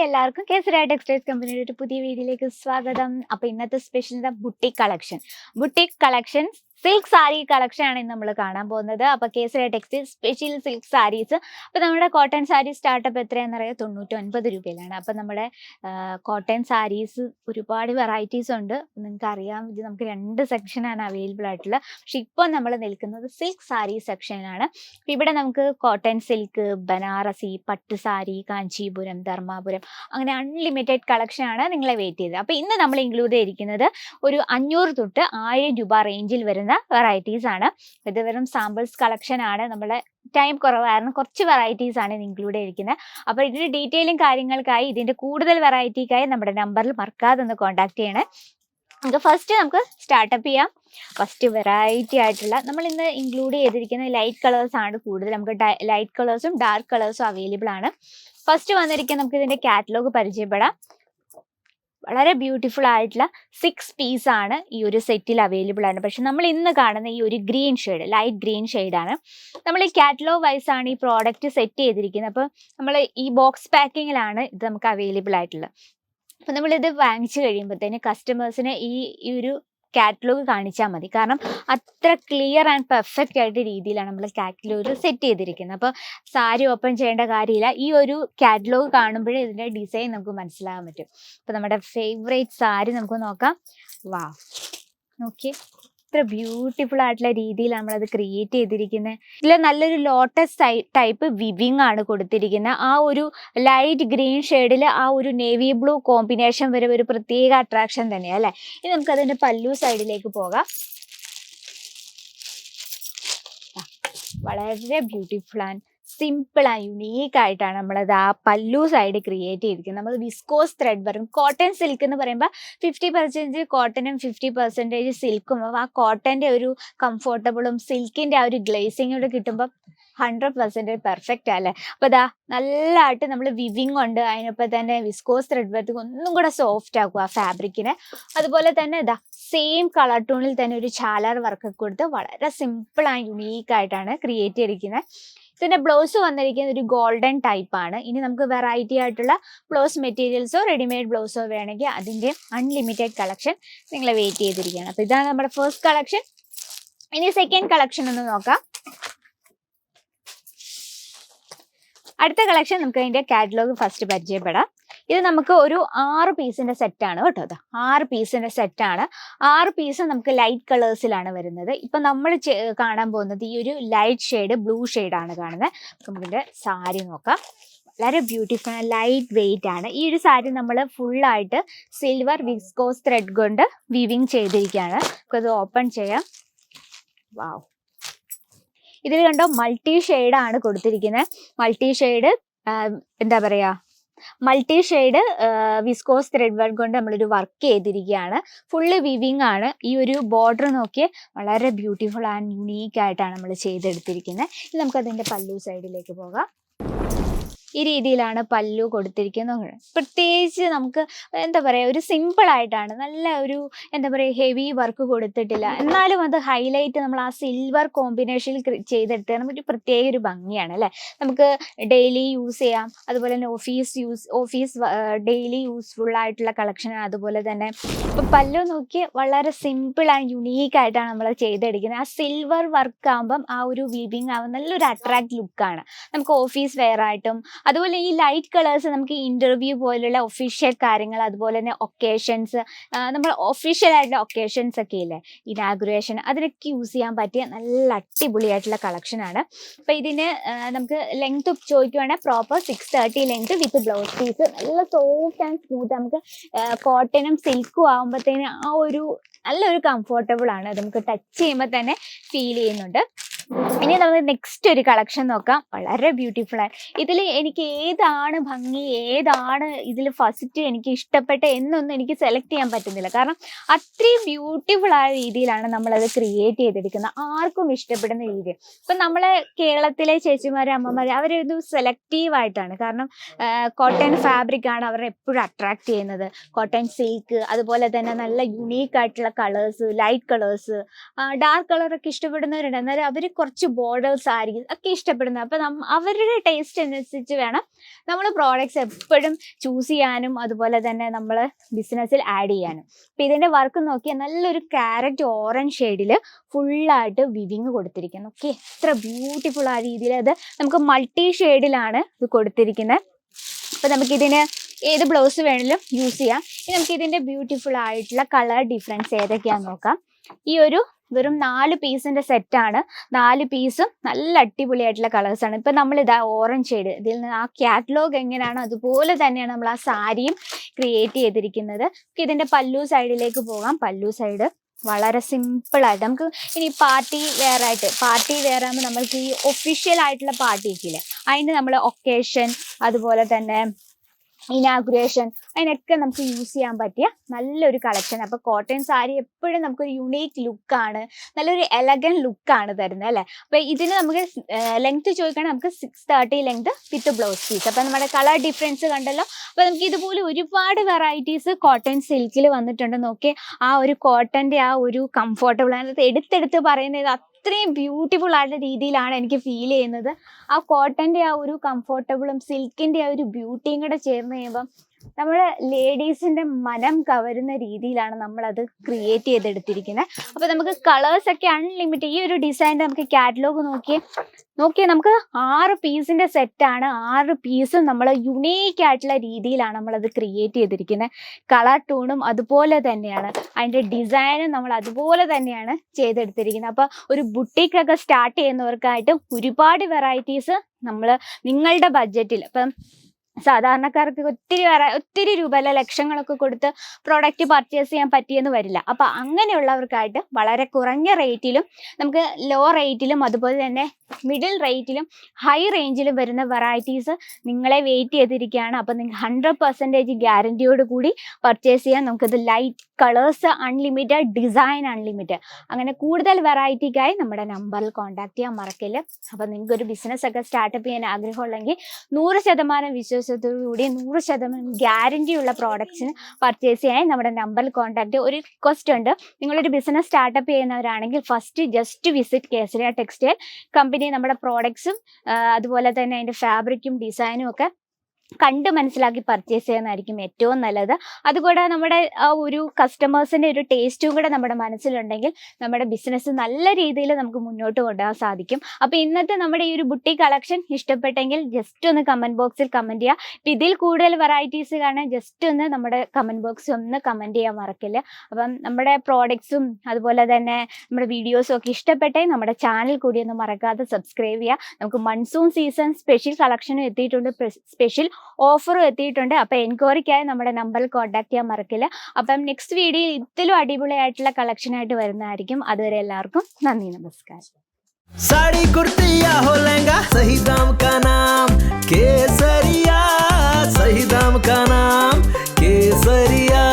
എല്ലാവർക്കും കേസരി ടെക്സ്റ്റൈൽസ് കമ്പനിയുടെ ഒരു പുതിയ വീഡിയോയിലേക്ക് സ്വാഗതം. അപ്പോൾ ഇന്നത്തെ special boutique collection silk sari collection ആണ് ഇന്ന് നമ്മൾ കാണാൻ പോകുന്നത്. അപ്പോൾ Kesari textile special silk saris. അപ്പോൾ നമ്മുടെ കോട്ടൺ സാരി സ്റ്റാർട്ടപ്പ് എത്രയാണെന്ന് അറിയാം, 99 രൂപയിലാണ്. അപ്പോൾ നമ്മുടെ കോട്ടൺ സാരീസ് ഒരുപാട് വെറൈറ്റീസ് ഉണ്ട്. നിങ്ങൾക്ക് അറിയാം, ഇത് നമുക്ക് 2 സെക്ഷനാണ് അവൈലബിൾ ആയിട്ടുള്ളത്. പക്ഷെ ഇപ്പോൾ നമ്മൾ നിൽക്കുന്നത് സിൽക്ക് സാരി സെക്ഷനിലാണ്. ഇവിടെ നമുക്ക് കോട്ടൺ സിൽക്ക്, ബനാറസി, പട്ട് സാരി, കാഞ്ചീപുരം, ധർമാപുരം, അങ്ങനെ അൺലിമിറ്റഡ് കളക്ഷൻ ആണ് നിങ്ങളെ വെയിറ്റ് ചെയ്തത്. അപ്പോൾ ഇന്ന് നമ്മൾ ഇൻക്ലൂഡ് ചെയ്തിരിക്കുന്നത് ഒരു 500 തൊട്ട് 1000 രൂപ റേഞ്ചിൽ വരുന്ന വെറൈറ്റീസ് ആണ്. ഇത് വെറും സാമ്പിൾസ് കളക്ഷൻ ആണ്. നമ്മുടെ ടൈം കുറവായിരുന്നു, കുറച്ച് വെറൈറ്റീസ് ആണ് ഇത് ഇൻക്ലൂഡ് ചെയ്തിരിക്കുന്നത്. അപ്പോൾ ഇതിന്റെ ഡീറ്റെയിലും കാര്യങ്ങൾക്കായി, ഇതിന്റെ കൂടുതൽ വെറൈറ്റിക്കായി നമ്മുടെ നമ്പറിൽ മറക്കാതെ ഒന്ന് കോൺടാക്ട് ചെയ്യണേ. ഫസ്റ്റ് നമുക്ക് സ്റ്റാർട്ടപ്പ് ചെയ്യാം. ഫസ്റ്റ് വെറൈറ്റി ആയിട്ടുള്ള നമ്മൾ ഇന്ന് ഇൻക്ലൂഡ് ചെയ്തിരിക്കുന്ന ലൈറ്റ് കളേഴ്സ് ആണ് കൂടുതൽ. നമുക്ക് ലൈറ്റ് കളേഴ്സും ഡാർക്ക് കളേഴ്സും അവൈലബിൾ ആണ്. ഫസ്റ്റ് വന്നിരിക്കുന്ന നമുക്ക് ഇതിന്റെ കാറ്റലോഗ് പരിചയപ്പെടാം. വളരെ ബ്യൂട്ടിഫുൾ ആയിട്ടുള്ള 6 പീസ് ആണ് ഈ ഒരു സെറ്റിൽ അവൈലബിൾ ആണ്. പക്ഷെ നമ്മൾ ഇന്ന് കാണുന്ന ഈ ഒരു ഗ്രീൻ ഷെയ്ഡ്, ലൈറ്റ് ഗ്രീൻ ഷെയ്ഡാണ്. നമ്മൾ ഈ കാറ്റലോഗ് വൈസ് ആണ് ഈ പ്രോഡക്റ്റ് സെറ്റ് ചെയ്തിരിക്കുന്നത്. അപ്പോൾ നമ്മൾ ഈ ബോക്സ് പാക്കിങ്ങിലാണ് ഇത് നമുക്ക് അവൈലബിൾ ആയിട്ടുള്ളത്. അപ്പോൾ നമ്മളിത് വാങ്ങിച്ചു കഴിയുമ്പോഴത്തേന് കസ്റ്റമേഴ്സിന് ഈ ഒരു കാറ്റലോഗ് കാണിച്ചാൽ മതി. കാരണം അത്ര ക്ലിയർ ആൻഡ് പെർഫെക്റ്റ് ആയിട്ട് രീതിയിലാണ് നമ്മൾ കാറ്റലോഗ് സെറ്റ് ചെയ്തിരിക്കുന്നത്. അപ്പോൾ സാരി ഓപ്പൺ ചെയ്യേണ്ട കാര്യമില്ല. ഈ ഒരു കാറ്റലോഗ് കാണുമ്പോഴേ ഇതിൻ്റെ ഡിസൈൻ നമുക്ക് മനസ്സിലാകാൻ പറ്റും. അപ്പോൾ നമ്മുടെ ഫേവറേറ്റ് സാരി നമുക്ക് നോക്കാം. വാ, നോക്കിയേ, ഇത്ര ബ്യൂട്ടിഫുൾ ആയിട്ടുള്ള രീതിയിൽ നമ്മളത് ക്രിയേറ്റ് ചെയ്തിരിക്കുന്നത്. ഇതിൽ നല്ലൊരു ലോട്ടസ് ടൈപ്പ് വിവിങ് ആണ് കൊടുത്തിരിക്കുന്നത്. ആ ഒരു ലൈറ്റ് ഗ്രീൻ ഷെയ്ഡിൽ ആ ഒരു നേവി ബ്ലൂ കോമ്പിനേഷൻ വരെ ഒരു പ്രത്യേക അട്രാക്ഷൻ തന്നെയാണ് അല്ലേ. ഇനി നമുക്ക് അതിൻ്റെ പല്ലു സൈഡിലേക്ക് പോകാം. വളരെ beautiful and simple and unique ആയിട്ടാണ് നമ്മളത് ആ പല്ലു സൈഡ് ക്രിയേറ്റ് ചെയ്തിരിക്കുന്നത്. നമ്മൾ വിസ്കോസ് ത്രെഡ് വരും. കോട്ടൺ സിൽക്ക് എന്ന് പറയുമ്പോൾ 50% കോട്ടനും 50% സിൽക്കും. അപ്പോൾ ആ കോട്ടൻ്റെ ഒരു കംഫോർട്ടബിളും സിൽക്കിൻ്റെ ആ ഒരു ഗ്ലേസിങ് കൂടെ കിട്ടുമ്പോൾ 100% പെർഫെക്റ്റ് അല്ലേ. അപ്പോൾ ഇതാ നല്ലതായിട്ട് നമ്മൾ വിവിങ് ഉണ്ട്, അതിനൊപ്പം തന്നെ വിസ്കോസ് ത്രെഡ് വർക്ക് ഒന്നും കൂടെ സോഫ്റ്റ് ആക്കും ആ ഫാബ്രിക്കിനെ. അതുപോലെ തന്നെ ഇതാ സെയിം കളർ ടോണിൽ തന്നെ ഒരു ചാലർ വർക്ക് കൊടുത്ത് വളരെ സിമ്പിൾ ആൻഡ് യുണീക്ക് ആയിട്ടാണ് ക്രിയേറ്റ് ചെയ്തിരിക്കുന്നത്. ഇതിൻ്റെ ബ്ലൗസ് വന്നിരിക്കുന്നത് ഒരു ഗോൾഡൻ ടൈപ്പ് ആണ്. ഇനി നമുക്ക് വെറൈറ്റി ആയിട്ടുള്ള ബ്ലൗസ് മെറ്റീരിയൽസോ റെഡിമെയ്ഡ് ബ്ലൗസോ വേണമെങ്കിൽ അതിൻ്റെ അൺലിമിറ്റഡ് കളക്ഷൻ നിങ്ങളെ വെയിറ്റ് ചെയ്തിരിക്കുകയാണ്. അപ്പോൾ ഇതാണ് നമ്മുടെ ഫസ്റ്റ് കളക്ഷൻ. ഇനി സെക്കൻഡ് കളക്ഷൻ ഒന്ന് നോക്കാം. അടുത്ത കളക്ഷൻ നമുക്ക് അതിൻ്റെ കാറ്റലോഗ് ഫസ്റ്റ് പരിചയപ്പെടാം. ഇത് നമുക്ക് ഒരു 6 പീസിൻ്റെ സെറ്റാണ് കേട്ടോ. അത് 6 പീസിൻ്റെ സെറ്റാണ്. 6 പീസ് നമുക്ക് ലൈറ്റ് കളേഴ്സിലാണ് വരുന്നത്. ഇപ്പം നമ്മൾ കാണാൻ പോകുന്നത് ഈ ഒരു ലൈറ്റ് ഷെയ്ഡ്, ബ്ലൂ ഷെയ്ഡാണ് കാണുന്നത്. നമുക്കിതിൻ്റെ സാരി നോക്കാം. വളരെ ബ്യൂട്ടിഫുൾ, ലൈറ്റ് വെയിറ്റ് ആണ്. ഈ ഒരു സാരി നമ്മൾ ഫുള്ളായിട്ട് സിൽവർ വിസ്കോസ് ത്രെഡ് കൊണ്ട് വീവിങ് ചെയ്തിരിക്കുകയാണ്. നമുക്കത് ഓപ്പൺ ചെയ്യാം. വാവ്, ഇതിൽ കണ്ടോ മൾട്ടി ഷെയ്ഡാണ് കൊടുത്തിരിക്കുന്നത്. Multi shade viscose thread work കൊണ്ട് നമ്മളൊരു വർക്ക് ചെയ്തിരിക്കുകയാണ്. ഫുള്ള് വിവിങ് ആണ്. ഈ ഒരു ബോർഡർ നോക്കിയേ, വളരെ ബ്യൂട്ടിഫുൾ ആൻഡ് യുണീക്ക് ആയിട്ടാണ് നമ്മൾ ചെയ്തെടുത്തിരിക്കുന്നത്. ഇനി നമുക്കതിൻ്റെ പല്ലു സൈഡിലേക്ക് പോകാം. ഈ രീതിയിലാണ് പല്ലു കൊടുത്തിരിക്കുന്നത്. പ്രത്യേകിച്ച് നമുക്ക് എന്താ പറയുക, ഒരു സിമ്പിളായിട്ടാണ്, നല്ല ഒരു എന്താ പറയുക, ഹെവി വർക്ക് കൊടുത്തിട്ടില്ല. എന്നാലും അത് ഹൈലൈറ്റ് നമ്മൾ ആ സിൽവർ കോമ്പിനേഷനിൽ ചെയ്തെടുത്ത് നമുക്ക് പ്രത്യേക ഒരു ഭംഗിയാണ് അല്ലേ. നമുക്ക് ഡെയിലി യൂസ് ചെയ്യാം. അതുപോലെ തന്നെ ഓഫീസ് ഡെയിലി യൂസ്ഫുൾ ആയിട്ടുള്ള കളക്ഷനാണ്. അതുപോലെ തന്നെ ഇപ്പം പല്ലു നോക്കി വളരെ സിമ്പിൾ ആൻഡ് യുണീക്ക് ആയിട്ടാണ് നമ്മൾ ചെയ്തെടുക്കുന്നത്. ആ സിൽവർ വർക്ക് ആകുമ്പം ആ ഒരു വീവിങ് ആവുമ്പോൾ നല്ലൊരു അട്രാക്ട് ലുക്കാണ്. നമുക്ക് ഓഫീസ് വെയർ ആയിട്ടും, അതുപോലെ ഈ ലൈറ്റ് കളേഴ്സ് നമുക്ക് ഇന്റർവ്യൂ പോലുള്ള ഒഫീഷ്യൽ കാര്യങ്ങൾ, അതുപോലെ തന്നെ ഒക്കേഷൻസ്, നമ്മൾ ഒഫീഷ്യൽ ആയിട്ടുള്ള ഒക്കേഷൻസ് ഒക്കെ ഇല്ലേ, ഇനാഗുറേഷൻ, അതിനൊക്കെ യൂസ് ചെയ്യാൻ പറ്റിയ നല്ല അടിപൊളിയായിട്ടുള്ള കളക്ഷനാണ്. അപ്പോൾ ഇതിന് നമുക്ക് ലെങ്ത് ചോദിക്കുവാണെങ്കിൽ proper 630 length with blouse piece. നല്ല സോഫ്റ്റ് ആൻഡ് സ്മൂത്ത്. നമുക്ക് കോട്ടനും സിൽക്കും ആകുമ്പോഴത്തേന് ആ ഒരു നല്ലൊരു കംഫോർട്ടബിൾ ആണ്. അത് നമുക്ക് ടച്ച് ചെയ്യുമ്പോൾ തന്നെ ഫീൽ ചെയ്യുന്നുണ്ട്. ഇനി നമുക്ക് നെക്സ്റ്റ് ഒരു കളക്ഷൻ നോക്കാം. വളരെ ബ്യൂട്ടിഫുൾ ആണ്. ഇതിൽ എനിക്ക് ഏതാണ് ഭംഗി, ഏതാണ് ഇതിൽ ഫസ്റ്റ് എനിക്ക് ഇഷ്ടപ്പെട്ട എന്നൊന്നും എനിക്ക് സെലക്ട് ചെയ്യാൻ പറ്റുന്നില്ല. കാരണം അത്രയും ബ്യൂട്ടിഫുൾ ആയ രീതിയിലാണ് നമ്മളത് ക്രിയേറ്റ് ചെയ്തെടുക്കുന്നത്, ആർക്കും ഇഷ്ടപ്പെടുന്ന രീതിയിൽ. ഇപ്പം നമ്മളെ കേരളത്തിലെ ചേച്ചിമാരും അമ്മമാരും അവരൊരു സെലക്റ്റീവ് ആയിട്ടാണ്. കാരണം കോട്ടൺ ഫാബ്രിക് ആണ് അവർ എപ്പോഴും അട്രാക്ട് ചെയ്യുന്നത്. കോട്ടൺ സിൽക്ക്, അതുപോലെ തന്നെ നല്ല യുണീക്ക് ആയിട്ടുള്ള കളേഴ്സ്, ലൈറ്റ് കളേഴ്സ്, ഡാർക്ക് കളറൊക്കെ ഇഷ്ടപ്പെടുന്നവരുണ്ട്. എന്നാലും അവർ കുറച്ച് ബോർഡേഴ്സ് ആയിരിക്കും ഒക്കെ ഇഷ്ടപ്പെടുന്നത്. അപ്പം അവരുടെ ടേസ്റ്റ് അനുസരിച്ച് വേണം നമ്മൾ പ്രോഡക്റ്റ്സ് എപ്പോഴും ചൂസ് ചെയ്യാനും അതുപോലെ തന്നെ നമ്മൾ ബിസിനസ്സിൽ ആഡ് ചെയ്യാനും. അപ്പം ഇതിൻ്റെ വർക്ക് നോക്കിയാൽ നല്ലൊരു ക്യാരറ്റ് ഓറഞ്ച് ഷെയ്ഡിൽ ഫുള്ളായിട്ട് വിവിങ് കൊടുത്തിരിക്കുന്നു. ഓക്കെ, എത്ര ബ്യൂട്ടിഫുൾ ആ രീതിയിൽ അത് നമുക്ക് മൾട്ടി ഷെയ്ഡിലാണ് ഇത് കൊടുത്തിരിക്കുന്നത്. അപ്പം നമുക്കിതിന് ഏത് ബ്ലൗസ് വേണമെങ്കിലും യൂസ് ചെയ്യാം. ഇനി നമുക്ക് ഇതിൻ്റെ ബ്യൂട്ടിഫുൾ ആയിട്ടുള്ള കളർ ഡിഫറൻസ് ഏതൊക്കെയാണെന്ന് നോക്കാം. ഈ ഒരു വെറും 4 പീസിന്റെ സെറ്റാണ്. 4 പീസും നല്ല അടിപൊളിയായിട്ടുള്ള കളേഴ്സാണ്. ഇപ്പം നമ്മളിതാ ഓറഞ്ച് ഷെയ്ഡ്, ഇതിൽ നിന്ന് ആ കാറ്റലോഗ് എങ്ങനെയാണോ അതുപോലെ തന്നെയാണ് നമ്മൾ ആ സാരിയും ക്രിയേറ്റ് ചെയ്തിരിക്കുന്നത്. ഇതിൻ്റെ പല്ലു സൈഡിലേക്ക് പോകാം. പല്ലു സൈഡ് വളരെ സിമ്പിളായിട്ട് നമുക്ക് ഇനി പാർട്ടി വെയർ ആകുമ്പോൾ നമ്മൾക്ക് ഈ ഒഫീഷ്യൽ ആയിട്ടുള്ള പാർട്ടിക്കില്ലേ, അതിന് നമ്മൾ ഒക്കേഷൻ അതുപോലെ തന്നെ ഇനാഗുറേഷൻ അതിനൊക്കെ നമുക്ക് യൂസ് ചെയ്യാൻ പറ്റിയ നല്ലൊരു കളക്ഷൻ. അപ്പോൾ കോട്ടൺ സാരി എപ്പോഴും നമുക്കൊരു യുണീക്ക് ലുക്കാണ്, നല്ലൊരു എലഗൻ ലുക്കാണ് തരുന്നത് അല്ലേ. അപ്പോൾ ഇതിന് നമുക്ക് ലെങ്ത് ചോദിക്കുകയാണെങ്കിൽ നമുക്ക് 630 ലെങ്ത് വിത്ത് ബ്ലൗസ് പീസ്. അപ്പോൾ നമ്മുടെ കളർ ഡിഫറൻസ് കണ്ടല്ലോ. അപ്പോൾ നമുക്ക് ഇതുപോലെ ഒരുപാട് വെറൈറ്റീസ് കോട്ടൺ സിൽക്കിൽ വന്നിട്ടുണ്ട്. നോക്കി ആ ഒരു കോട്ടൻ്റെ ആ ഒരു കംഫർട്ടബിൾ അതിനകത്ത് എടുത്തെടുത്ത് പറയുന്നത് അത്രയും ബ്യൂട്ടിഫുൾ ആയിട്ടുള്ള രീതിയിലാണ് എനിക്ക് ഫീൽ ചെയ്യുന്നത്. ആ കോട്ടൻ്റെ ആ ഒരു കംഫർട്ടബിളും സിൽക്കിൻ്റെ ആ ഒരു ബ്യൂട്ടിയും കൂടെ ചേർന്ന് കഴിയുമ്പം നമ്മുടെ ലേഡീസിൻ്റെ മനം കവരുന്ന രീതിയിലാണ് നമ്മളത് ക്രിയേറ്റ് ചെയ്തെടുത്തിരിക്കുന്നത്. അപ്പോൾ നമുക്ക് കളേഴ്സൊക്കെ അൺലിമിറ്റഡ്. ഈ ഒരു ഡിസൈൻ്റെ നമുക്ക് കാറ്റലോഗ് നോക്കിയേ നമുക്ക് 6 പീസിൻ്റെ സെറ്റാണ്. 6 പീസും നമ്മൾ യുണീക്ക് ആയിട്ടുള്ള രീതിയിലാണ് നമ്മളത് ക്രിയേറ്റ് ചെയ്തിരിക്കുന്നത്. കളർ ടൂണും അതുപോലെ തന്നെയാണ്, അതിൻ്റെ ഡിസൈനും നമ്മൾ അതുപോലെ തന്നെയാണ് ചെയ്തെടുത്തിരിക്കുന്നത്. അപ്പോൾ ഒരു ബുട്ടീക്കൊക്കെ സ്റ്റാർട്ട് ചെയ്യുന്നവർക്കായിട്ട് ഒരുപാട് വെറൈറ്റീസ് നമ്മൾ നിങ്ങളുടെ ബഡ്ജറ്റിൽ, ഇപ്പം സാധാരണക്കാർക്ക് ഒത്തിരി രൂപ അല്ല ലക്ഷങ്ങളൊക്കെ കൊടുത്ത് പ്രോഡക്റ്റ് പർച്ചേസ് ചെയ്യാൻ പറ്റിയെന്ന് വരില്ല. അപ്പോൾ അങ്ങനെയുള്ളവർക്കായിട്ട് വളരെ കുറഞ്ഞ റേറ്റിലും നമുക്ക് ലോ റേറ്റിലും അതുപോലെ തന്നെ മിഡിൽ റേറ്റിലും ഹൈ റേഞ്ചിലും വരുന്ന വെറൈറ്റീസ് നിങ്ങളെ വെയിറ്റ് ചെയ്തിരിക്കുകയാണ്. അപ്പോൾ നിങ്ങൾക്ക് 100% ഗ്യാരൻറ്റിയോട് കൂടി പർച്ചേസ് ചെയ്യാൻ. നമുക്കത് light colours unlimited, design unlimited, അങ്ങനെ കൂടുതൽ വെറൈറ്റിക്കായി നമ്മുടെ നമ്പറിൽ കോൺടാക്ട് ചെയ്യാൻ മറക്കില്ല. അപ്പോൾ നിങ്ങൾക്കൊരു ബിസിനസ്സൊക്കെ സ്റ്റാർട്ടപ്പ് ചെയ്യാൻ ആഗ്രഹമുള്ളെങ്കിൽ 100% വിശ്വാസത്തോടുകൂടി 100% ഗ്യാരൻറ്റിയുള്ള പ്രോഡക്റ്റ്സിന് പർച്ചേസ് ചെയ്യാൻ നമ്മുടെ നമ്പറിൽ കോൺടാക്ട് ചെയ്യുക. ഒരു റിക്വസ്റ്റ് ഉണ്ട്, നിങ്ങളൊരു ബിസിനസ് സ്റ്റാർട്ടപ്പ് ചെയ്യുന്നവരാണെങ്കിൽ first just visit Kesariya textile company. നമ്മുടെ പ്രോഡക്ട്സും അതുപോലെ തന്നെ അതിൻ്റെ ഫാബ്രിക്കും ഡിസൈനും ഒക്കെ കണ്ട് മനസ്സിലാക്കി പർച്ചേസ് ചെയ്യുന്നതായിരിക്കും ഏറ്റവും നല്ലത്. അതുകൂടെ നമ്മുടെ ഒരു കസ്റ്റമേഴ്സിൻ്റെ ഒരു ടേസ്റ്റും കൂടെ നമ്മുടെ മനസ്സിലുണ്ടെങ്കിൽ നമ്മുടെ ബിസിനസ് നല്ല രീതിയിൽ നമുക്ക് മുന്നോട്ട് കൊണ്ടുപോകാൻ സാധിക്കും. അപ്പോൾ ഇന്നത്തെ നമ്മുടെ ഈ ഒരു ബുട്ടി കളക്ഷൻ ഇഷ്ടപ്പെട്ടെങ്കിൽ ജസ്റ്റ് ഒന്ന് കമൻറ്റ് ബോക്സിൽ കമൻറ്റ് ചെയ്യുക. ഇപ്പം ഇതിൽ കൂടുതൽ വെറൈറ്റീസ് കാണാൻ ജസ്റ്റ് ഒന്ന് നമ്മുടെ കമൻറ്റ് ബോക്സിൽ ഒന്ന് കമൻറ്റ് ചെയ്യാൻ മറക്കില്ല. അപ്പം നമ്മുടെ പ്രോഡക്ട്സും അതുപോലെ തന്നെ നമ്മുടെ വീഡിയോസും ഒക്കെ ഇഷ്ടപ്പെട്ടെങ്കിൽ നമ്മുടെ ചാനൽ കൂടി ഒന്ന് മറക്കാതെ സബ്സ്ക്രൈബ് ചെയ്യുക. നമുക്ക് മൺസൂൺ സീസൺ സ്പെഷ്യൽ കളക്ഷനും എത്തിയിട്ടുണ്ട്, സ്പെഷ്യൽ ഓഫറും എത്തിയിട്ടുണ്ട്. അപ്പോൾ എൻക്വയറിക്കായി നമ്മുടെ നമ്പറിൽ കോൺടാക്ട് ചെയ്യാൻ മറക്കില്ല. അപ്പം നെക്സ്റ്റ് വീഡിയോയിൽ ഇതിലും അടിപൊളിയായിട്ടുള്ള കളക്ഷനായിട്ട് വരുന്നതായിരിക്കും. അതുവരെ എല്ലാവർക്കും നന്ദി, നമസ്കാരം. साड़ी कुर्ती या हो लहंगा, सही दाम का नाम केसरिया, सही दाम का नाम केसरिया।